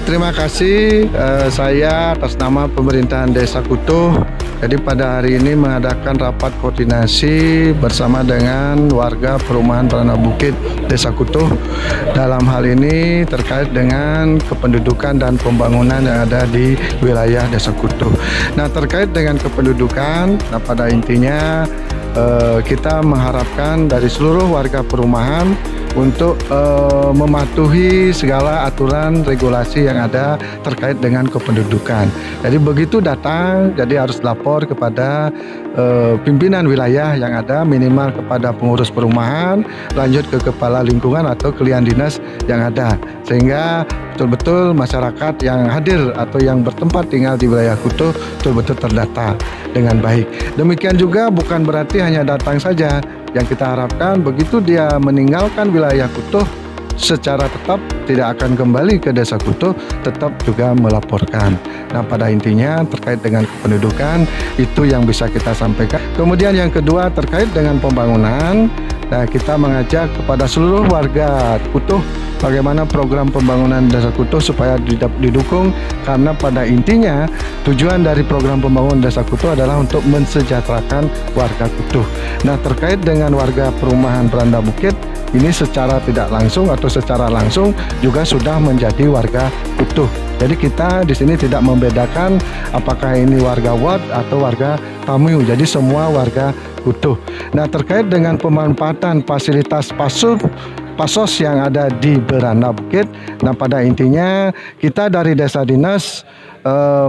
terima kasih. Saya atas nama pemerintahan Desa Kutuh. Jadi pada hari ini mengadakan rapat koordinasi bersama dengan warga perumahan Beranda Bukit Desa Kutuh. Dalam hal ini terkait dengan kependudukan dan pembangunan yang ada di wilayah Desa Kutuh. Nah, terkait dengan kependudukan, nah pada intinya kita mengharapkan dari seluruh warga perumahan untuk mematuhi segala aturan regulasi yang ada terkait dengan kependudukan. Jadi begitu datang, jadi harus lapor kepada pimpinan wilayah yang ada, minimal kepada pengurus perumahan, lanjut ke kepala lingkungan atau klien dinas yang ada, sehingga betul-betul masyarakat yang hadir atau yang bertempat tinggal di wilayah Kutuh betul-betul terdata dengan baik. Demikian juga bukan berarti hanya datang saja. Yang kita harapkan begitu dia meninggalkan wilayah Kutuh secara tetap tidak akan kembali ke Desa Kutuh, tetap juga melaporkan. Nah, pada intinya terkait dengan kependudukan itu yang bisa kita sampaikan. Kemudian yang kedua terkait dengan pembangunan. Nah, kita mengajak kepada seluruh warga Kutuh bagaimana program pembangunan Desa Kutuh supaya didukung, karena pada intinya tujuan dari program pembangunan Desa Kutuh adalah untuk mensejahterakan warga Kutuh. Nah, terkait dengan warga perumahan Beranda Bukit ini secara tidak langsung atau secara langsung juga sudah menjadi warga Kutuh. Jadi kita di sini tidak membedakan apakah ini warga Ward atau warga Tamu. Jadi semua warga Kutuh. Nah, terkait dengan pemanfaatan fasilitas pasos yang ada di Beranda Bukit. Nah, pada intinya kita dari Desa Dinas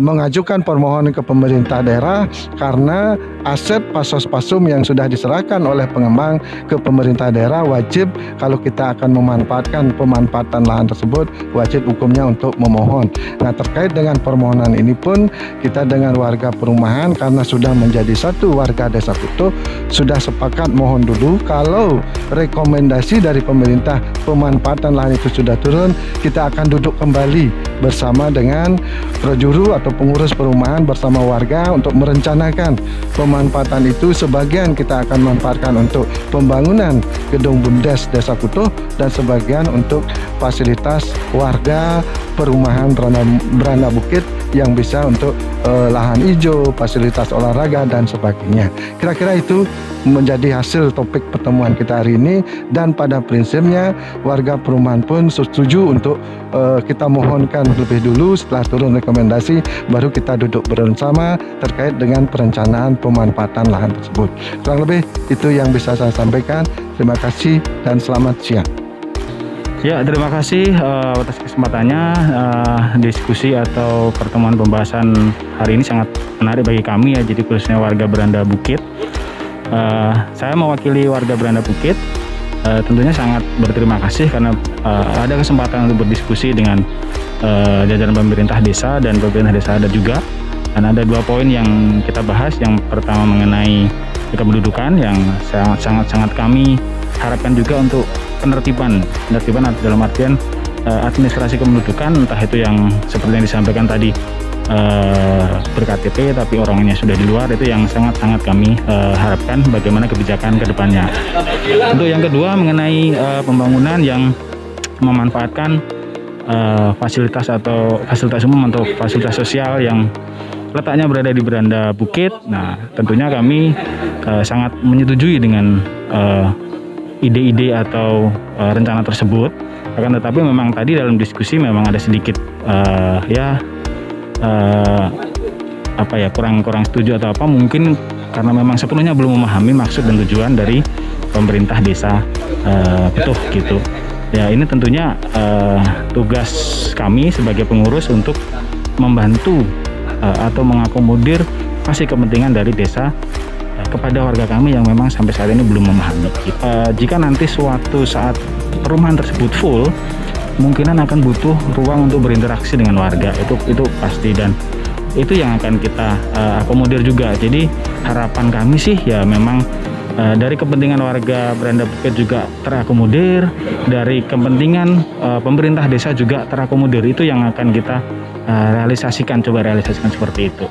mengajukan permohonan ke pemerintah daerah karena aset pasos-pasum yang sudah diserahkan oleh pengembang ke pemerintah daerah wajib, kalau kita akan memanfaatkan pemanfaatan lahan tersebut, wajib hukumnya untuk memohon. Nah, terkait dengan permohonan ini pun kita dengan warga perumahan karena sudah menjadi satu warga Desa Kutuh sudah sepakat mohon dulu, kalau rekomendasi dari pemerintah pemanfaatan lahan itu sudah turun, kita akan duduk kembali bersama dengan juru atau pengurus perumahan bersama warga untuk merencanakan pemanfaatan itu. Sebagian kita akan manfaatkan untuk pembangunan gedung Bundes Desa Kutuh dan sebagian untuk fasilitas warga perumahan Beranda Bukit yang bisa untuk lahan hijau, fasilitas olahraga dan sebagainya. Kira-kira itu menjadi hasil topik pertemuan kita hari ini, dan pada prinsipnya warga perumahan pun setuju untuk kita mohonkan lebih dulu setelah turun rekomendasi baru kita duduk bersama terkait dengan perencanaan pemanfaatan lahan tersebut. Kurang lebih itu yang bisa saya sampaikan. Terima kasih dan selamat siang. Ya, terima kasih atas kesempatannya. Diskusi atau pertemuan pembahasan hari ini sangat menarik bagi kami ya, jadi khususnya warga Beranda Bukit. Saya mewakili warga Beranda Bukit, tentunya sangat berterima kasih karena ada kesempatan untuk berdiskusi dengan jajaran pemerintah desa dan pemerintah desa adat juga. Dan ada dua poin yang kita bahas. Yang pertama mengenai kependudukan yang sangat kami harapkan juga untuk penertiban dalam artian administrasi kependudukan, entah itu yang seperti yang disampaikan tadi ber-KTP tapi orangnya sudah di luar, itu yang sangat kami harapkan bagaimana kebijakan ke depannya. Untuk yang kedua mengenai pembangunan yang memanfaatkan fasilitas atau fasilitas umum atau fasilitas sosial yang letaknya berada di Beranda Bukit. Nah, tentunya kami sangat menyetujui dengan ide-ide atau rencana tersebut. Akan tetapi memang tadi dalam diskusi memang ada sedikit kurang setuju atau apa, mungkin karena memang sepenuhnya belum memahami maksud dan tujuan dari pemerintah desa Kutuh gitu. Ya, ini tentunya tugas kami sebagai pengurus untuk membantu atau mengakomodir masih kepentingan dari desa kepada warga kami yang memang sampai saat ini belum memahami. Jika nanti suatu saat perumahan tersebut full, kemungkinan akan butuh ruang untuk berinteraksi dengan warga, itu pasti, dan itu yang akan kita akomodir juga. Jadi harapan kami sih ya memang dari kepentingan warga Beranda Bukit juga terakomodir, dari kepentingan pemerintah desa juga terakomodir. Itu yang akan kita realisasikan seperti itu.